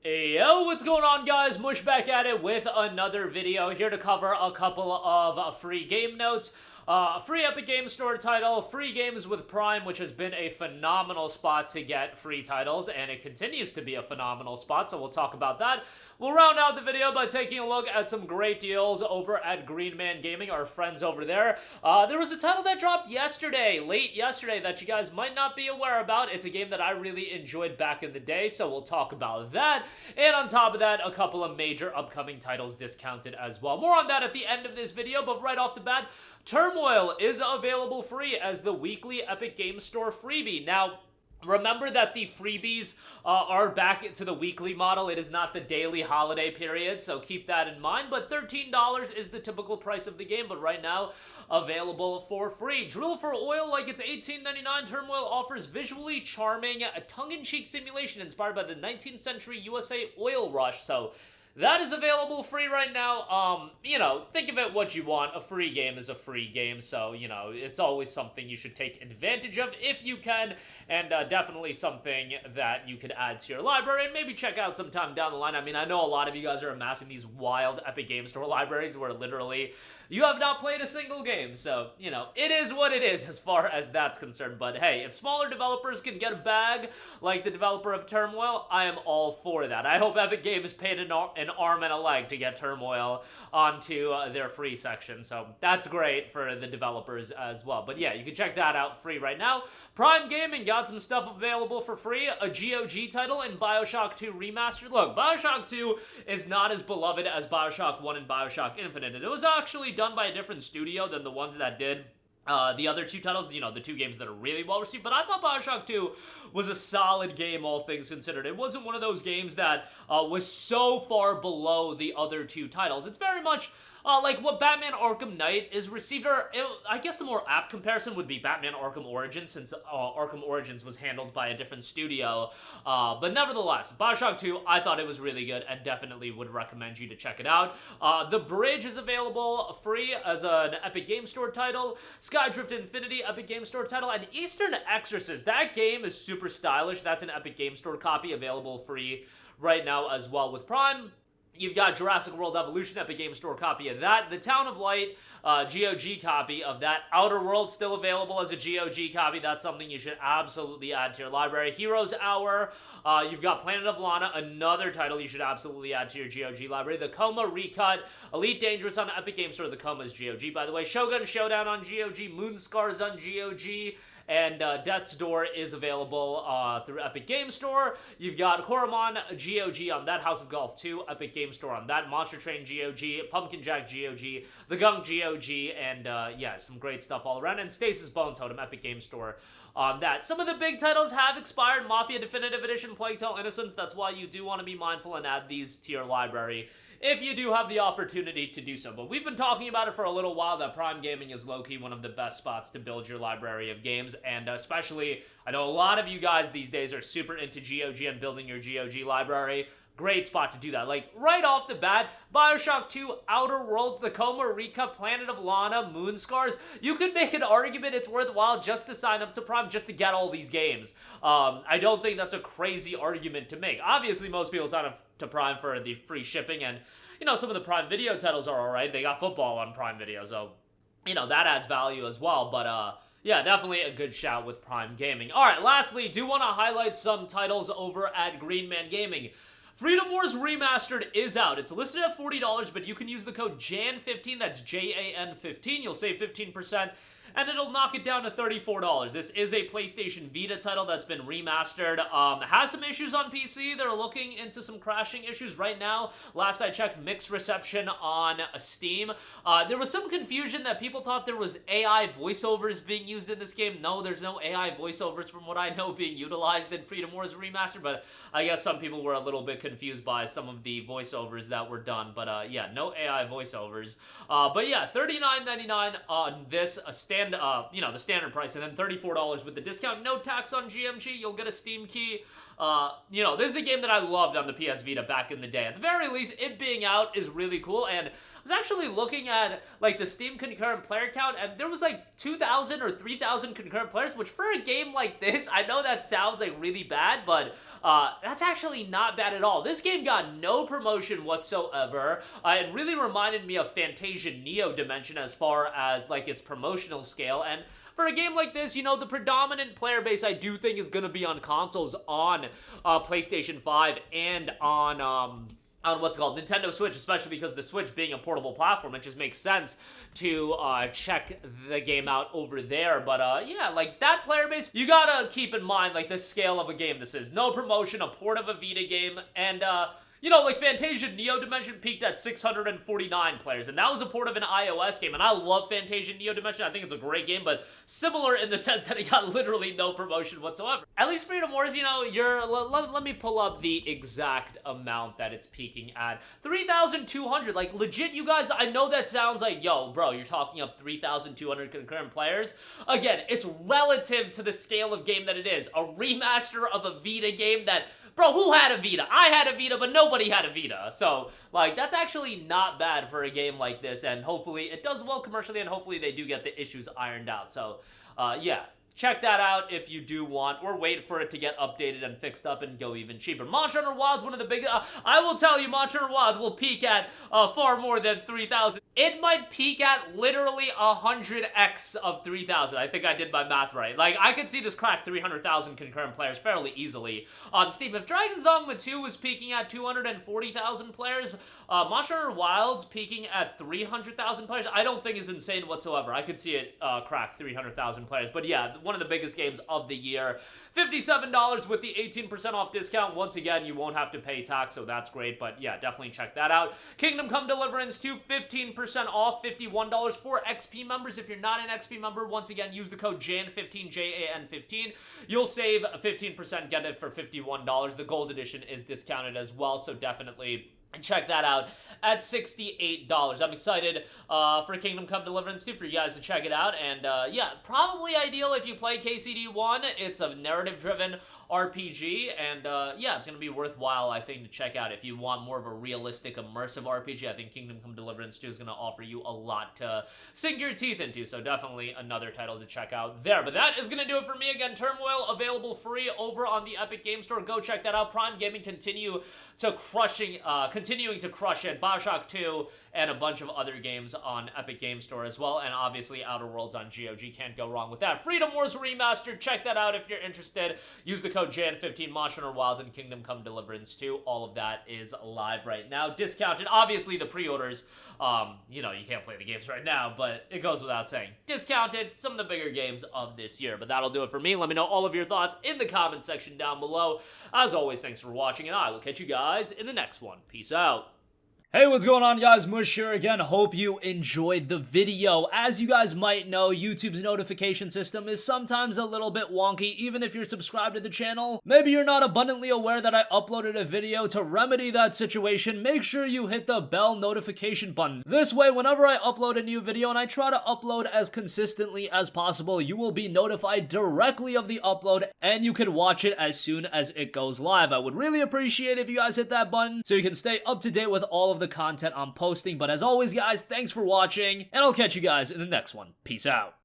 Yo, what's going on, guys? Mush back at it with another video, here to cover a couple of free game notes. A free Epic Games Store title, free games with Prime, which has been a phenomenal spot to get free titles, and it continues to be a phenomenal spot, so we'll talk about that. We'll round out the video by taking a look at some great deals over at Green Man Gaming, our friends over there. There was a title that dropped yesterday, late yesterday, that you guys might not be aware about. It's a game that I really enjoyed back in the day, so we'll talk about that. And on top of that, a couple of major upcoming titles discounted as well. More on that at the end of this video, but right off the bat, Turmoil is available free as the weekly Epic Games Store freebie. Now, remember that the freebies are back to the weekly model. It is not the daily holiday period, so keep that in mind. But $13 is the typical price of the game, but right now, available for free. Drill for oil like it's $18.99. Turmoil offers visually charming, a tongue-in-cheek simulation inspired by the 19th century USA oil rush, so that is available free right now. Think of it what you want. A free game is a free game, so, it's always something you should take advantage of if you can, and definitely something that you could add to your library and maybe check out sometime down the line. I mean, I know a lot of you guys are amassing these wild Epic Games Store libraries where literally you have not played a single game, so, it is what it is as far as that's concerned. But hey, if smaller developers can get a bag like the developer of Turmoil, I am all for that. I hope Epic Games paid an arm and a leg to get Turmoil onto their free section, so that's great for the developers as well. But yeah, you can check that out free right now. Prime Gaming got some stuff available for free, a GOG title and BioShock 2 Remastered. Look, BioShock 2 is not as beloved as BioShock 1 and BioShock Infinite. It was actually done by a different studio than the ones that did the other two titles, the two games that are really well received. But I thought BioShock 2 was a solid game, all things considered. It wasn't one of those games that was so far below the other two titles. It's very much like what Batman Arkham Knight is received, or I guess the more apt comparison would be Batman Arkham Origins, since Arkham Origins was handled by a different studio. But nevertheless, BioShock 2, I thought it was really good and definitely would recommend you to check it out. The Bridge is available free as an Epic Games Store title. Skydrift Infinity, Epic Games Store title, and Eastern Exorcist. That game is super stylish. That's an Epic Games Store copy available free right now as well with Prime. You've got Jurassic World Evolution, Epic Games Store copy of that. The Town of Light, GOG copy of that. Outer Worlds still available as a GOG copy. That's something you should absolutely add to your library. Heroes Hour, you've got Planet of Lana, another title you should absolutely add to your GOG library. The Coma Recut, Elite Dangerous on Epic Games Store. The Coma is GOG, by the way. Shogun Showdown on GOG, Moonscars on GOG. And Death's Door is available through Epic Games Store. You've got Koromon GOG on that, House of Golf 2, Epic Games Store on that, Monster Train GOG, Pumpkin Jack GOG, The Gunk GOG, and yeah, some great stuff all around. And Stasis Bone Totem, Epic Games Store on that. Some of the big titles have expired. Mafia Definitive Edition, Plague Tale Innocence. That's why you do want to be mindful and add these to your library if you do have the opportunity to do so. But we've been talking about it for a little while, that Prime Gaming is low-key one of the best spots to build your library of games, and especially, I know a lot of you guys these days are super into GOG and building your GOG library. Great spot to do that. Like, right off the bat, BioShock 2, Outer Worlds, The Coma Recut, Planet of Lana, Moonscars. You could make an argument it's worthwhile just to sign up to Prime, just to get all these games. I don't think that's a crazy argument to make. Obviously, most people sign up to Prime for the free shipping, and, some of the Prime Video titles are alright. They got football on Prime Video, so, that adds value as well, but, yeah, definitely a good shout with Prime Gaming. Alright, lastly, do want to highlight some titles over at Green Man Gaming. Freedom Wars Remastered is out. It's listed at $40, but you can use the code JAN15, that's JAN15. You'll save 15%, and it'll knock it down to $34. This is a PlayStation Vita title that's been remastered. Has some issues on PC. They're looking into some crashing issues right now. Last I checked, mixed reception on Steam. There was some confusion that people thought there was AI voiceovers being used in this game. No, there's no AI voiceovers from what I know being utilized in Freedom Wars Remastered, but I guess some people were a little bit confused by some of the voiceovers that were done. But yeah, no AI voiceovers. But yeah, $39.99 on this, the standard price, and then $34 with the discount. No tax on GMG. You'll get a Steam key. this is a game that I loved on the PS Vita back in the day. At the very least, it being out is really cool, and I was actually looking at, like, the Steam concurrent player count, and there was, like, 2,000 or 3,000 concurrent players, which for a game like this, I know that sounds, like, really bad, but that's actually not bad at all. This game got no promotion whatsoever. It really reminded me of Fantasia Neo Dimension as far as, like, its promotional scale, and for a game like this, the predominant player base I do think is going to be on consoles, on PlayStation 5 and on what's it called, Nintendo Switch, especially because the Switch being a portable platform, it just makes sense to check the game out over there. But yeah, like, that player base, you gotta keep in mind, like, the scale of a game this is. No promotion, a port of a Vita game, and like, Fantasia Neo Dimension peaked at 649 players, and that was a port of an iOS game, and I love Fantasia Neo Dimension. I think it's a great game, but similar in the sense that it got literally no promotion whatsoever. At least Freedom Wars, let me pull up the exact amount that it's peaking at. 3,200, like, legit, you guys, I know that sounds like, yo, bro, you're talking up 3,200 concurrent players. Again, it's relative to the scale of game that it is. A remaster of a Vita game that, bro, who had a Vita? I had a Vita, but nobody had a Vita. So, like, that's actually not bad for a game like this, and hopefully it does well commercially, and hopefully they do get the issues ironed out. So, yeah. Check that out if you do want, or wait for it to get updated and fixed up and go even cheaper. Monster Hunter Wilds, one of the biggest, I will tell you, Monster Hunter Wilds will peak at far more than 3,000. It might peak at literally 100x of 3,000. I think I did my math right. Like, I could see this crack 300,000 concurrent players fairly easily on Steam. If Dragon's Dogma 2 was peaking at 240,000 players, Monster Hunter Wilds peaking at 300,000 players, I don't think is insane whatsoever. I could see it crack 300,000 players. But yeah, one of the biggest games of the year. $57 with the 18% off discount. Once again, you won't have to pay tax, so that's great. But yeah, definitely check that out. Kingdom Come Deliverance 2, 15% off, $51 for XP members. If you're not an XP member, once again, use the code JAN15, JAN15. You'll save 15%, get it for $51. The Gold Edition is discounted as well, so definitely check that out at $68. I'm excited for Kingdom Come Deliverance 2 for you guys to check it out. And yeah, probably ideal if you play KCD1. It's a narrative-driven RPG, and yeah, it's going to be worthwhile, I think, to check out. If you want more of a realistic, immersive RPG, I think Kingdom Come Deliverance 2 is going to offer you a lot to sink your teeth into, so definitely another title to check out there. But that is going to do it for me. Again, Turmoil available free over on the Epic Game Store. Go check that out. Prime Gaming continuing to crush it. BioShock 2 and a bunch of other games on Epic Game Store as well, and obviously Outer Worlds on GOG. Can't go wrong with that. Freedom Wars Remastered. Check that out if you're interested. Use the code JAN15, Monster Hunter Wilds, and Kingdom Come Deliverance 2. All of that is live right now. Discounted. Obviously, the pre-orders, you can't play the games right now, but it goes without saying. Discounted. Some of the bigger games of this year. But that'll do it for me. Let me know all of your thoughts in the comment section down below. As always, thanks for watching, and I will catch you guys in the next one. Peace out. Hey, what's going on, guys? Mush here again. Hope you enjoyed the video. As you guys might know, YouTube's notification system is sometimes a little bit wonky, even if you're subscribed to the channel. Maybe you're not abundantly aware that I uploaded a video. To remedy that situation, make sure you hit the bell notification button. This way, whenever I upload a new video, and I try to upload as consistently as possible, you will be notified directly of the upload, and you can watch it as soon as it goes live. I would really appreciate if you guys hit that button so you can stay up to date with all of the content I'm posting. But as always, guys, thanks for watching, and I'll catch you guys in the next one. Peace out.